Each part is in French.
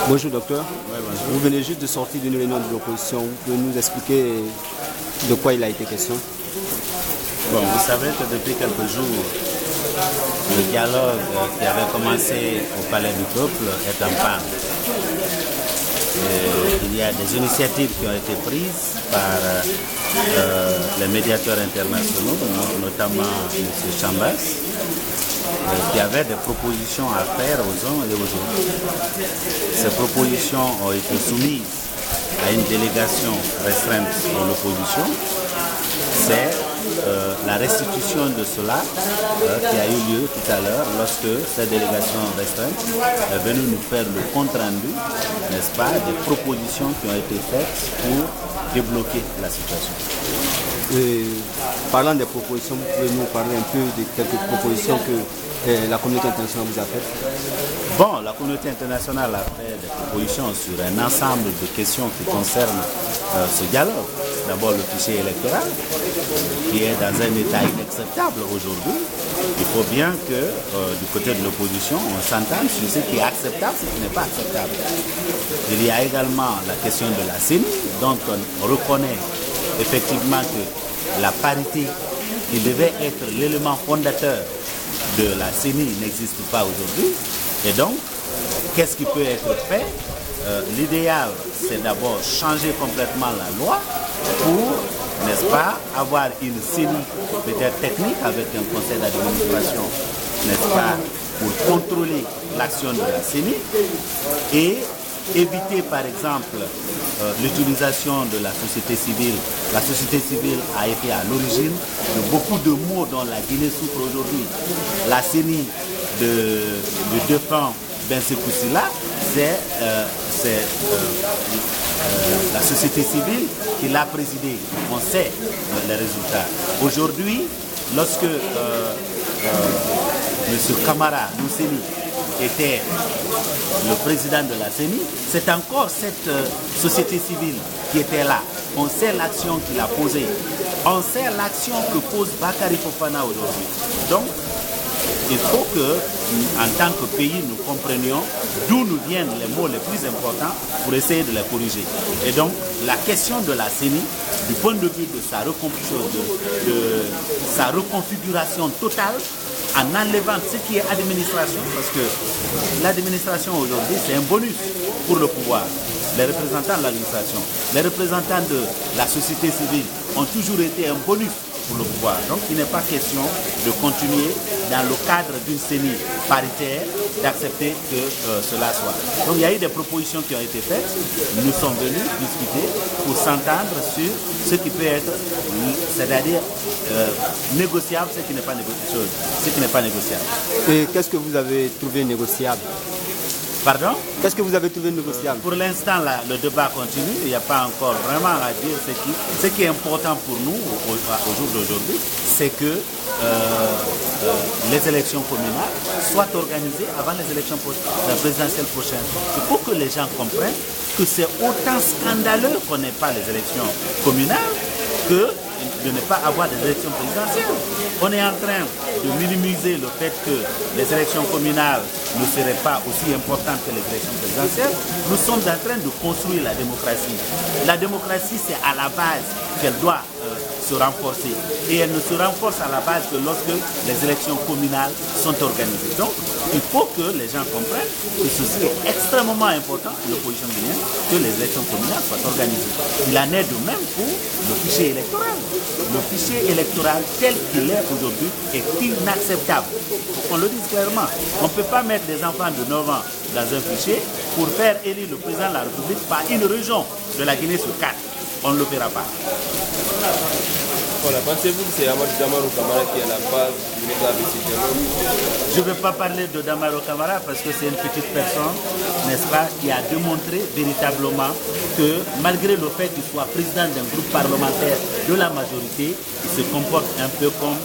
Bonjour docteur. Ouais, bonjour. Vous venez juste de sortir d'une réunion de l'opposition. Vous pouvez nous expliquer de quoi il a été question? Bon, vous savez que depuis quelques jours, le dialogue qui avait commencé au Palais du Peuple est en panne. Il y a des initiatives qui ont été prises par les médiateurs internationaux, notamment M. Chambas, qui avait des propositions à faire aux uns et aux autres. Ces propositions ont été soumises à une délégation restreinte de l'opposition. C'est la restitution de cela qui a eu lieu tout à l'heure lorsque cette délégation restreinte est venue nous faire le compte rendu, n'est-ce pas, des propositions qui ont été faites pour débloquer la situation. Parlant des propositions, vous pouvez nous parler un peu de quelques propositions que la communauté internationale vous a faites? Bon, la communauté internationale a fait des propositions sur un ensemble de questions qui concernent ce dialogue. D'abord le fichier électoral, qui est dans un état inacceptable aujourd'hui. Il faut bien que du côté de l'opposition, on s'entende sur ce qui est acceptable, ce qui n'est pas acceptable. Il y a également la question de la CENI, dont on reconnaît effectivement que la parité qui devait être l'élément fondateur de la CENI n'existe pas aujourd'hui. Et donc, qu'est-ce qui peut être fait? L'idéal, c'est d'abord changer complètement la loi pour, n'est-ce pas, avoir une CENI peut-être technique avec un conseil d'administration, n'est-ce pas, pour contrôler l'action de la CENI et éviter par exemple l'utilisation de la société civile. La société civile a été à l'origine de beaucoup de maux dont la Guinée souffre aujourd'hui. La CENI de défunt Ben Sekoussila, c'est la société civile qui l'a présidé. On sait les résultats. Aujourd'hui, lorsque M. Kamara Mousseni était le président de la CENI, c'est encore cette société civile qui était là. On sait l'action qu'il a posée. On sait l'action que pose Bakary Fofana aujourd'hui. Donc, il faut que, en tant que pays, nous comprenions d'où nous viennent les mots les plus importants pour essayer de les corriger. Et donc, la question de la CENI, du point de vue de sa reconfiguration totale, en enlevant ce qui est administration, parce que l'administration aujourd'hui, c'est un bonus pour le pouvoir. Les représentants de l'administration, les représentants de la société civile ont toujours été un bonus pour le pouvoir. Donc il n'est pas question de continuer dans le cadre d'une CENI paritaire d'accepter que cela soit. Donc il y a eu des propositions qui ont été faites. Nous sommes venus discuter pour s'entendre sur ce qui peut être, c'est-à-dire négociable, ce qui n'est pas négociable. Et qu'est-ce que vous avez trouvé négociable? Pardon? Qu'est-ce que vous avez trouvé négociable? Pour l'instant, le débat continue. Il n'y a pas encore vraiment à dire ce qui est important pour nous au jour d'aujourd'hui, c'est que les élections communales soient organisées avant les élections présidentielles prochaines. Il faut que les gens comprennent que c'est autant scandaleux qu'on n'ait pas les élections communales que de ne pas avoir des élections présidentielles. On est en train de minimiser le fait que les élections communales ne seraient pas aussi importantes que les élections présidentielles. Nous sommes en train de construire la démocratie. La démocratie, c'est à la base qu'elle doit se renforcer. Et elle ne se renforce à la base que lorsque les élections communales sont organisées. Donc, il faut que les gens comprennent que ceci est extrêmement important, l'opposition guinéenne, que les élections communales soient organisées. Il en est de même pour le fichier électoral. Le fichier électoral tel qu'il est aujourd'hui est inacceptable. Il faut qu'on le dise clairement. On ne peut pas mettre des enfants de 9 ans dans un fichier pour faire élire le président de la République par une région de la Guinée sur 4. On ne le fera pas. Voilà, pensez-vous que c'est Amadou Damaro Camara qui est à la base du départ de ce dialogue? Je ne vais pas parler de Damaro Camara parce que c'est une petite personne, n'est-ce pas, qui a démontré véritablement que malgré le fait qu'il soit président d'un groupe parlementaire de la majorité, il se comporte un peu comme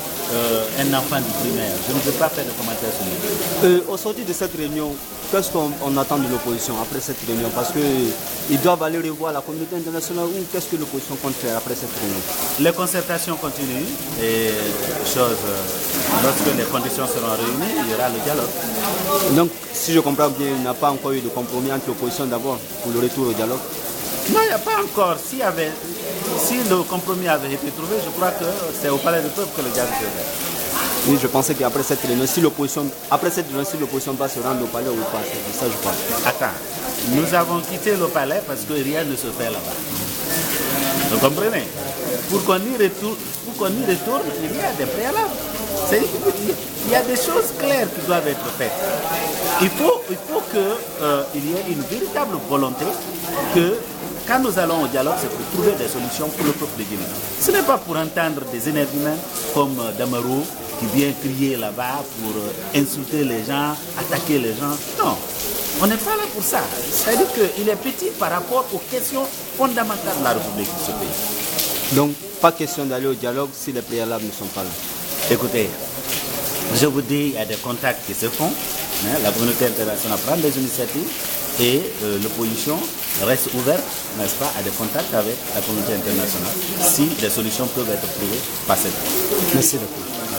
un enfant du primaire. Je ne veux pas faire de commentaires sur lui. Au sortir de cette réunion, qu'est-ce qu'on attend de l'opposition après cette réunion? Parce qu'ils doivent aller revoir la communauté internationale ou qu'est-ce que l'opposition compte faire après cette réunion? Les concertations continuent et chose Lorsque les conditions seront réunies, il y aura le dialogue. Donc, si je comprends bien, il n'y a pas encore eu de compromis entre l'opposition d'abord pour le retour au dialogue. Non, il n'y a pas encore. Si le compromis avait été trouvé, je crois que c'est au Palais du Peuple que le dialogue se fait. Oui, je pensais qu'après cette réunion, si l'opposition va se rendre au palais ou pas, c'est de ça que je parle. Attends, nous avons quitté le palais parce que rien ne se fait là-bas. Vous comprenez? Pour qu'on y retourne, il y a des préalables. Il y a des choses claires qui doivent être faites. Il faut qu'il y ait une véritable volonté que quand nous allons au dialogue, c'est pour trouver des solutions pour le peuple de Guinée. Ce n'est pas pour entendre des énergumènes comme Damarou qui vient crier là-bas pour insulter les gens, attaquer les gens. Non, on n'est pas là pour ça. C'est-à-dire qu'il est petit par rapport aux questions fondamentales de la République de ce pays. Donc, pas question d'aller au dialogue si les préalables ne sont pas là. Écoutez, je vous dis, il y a des contacts qui se font. La communauté internationale prend des initiatives et l'opposition reste ouverte, n'est-ce pas, à des contacts avec la communauté internationale si des solutions peuvent être trouvées par cette. Merci beaucoup.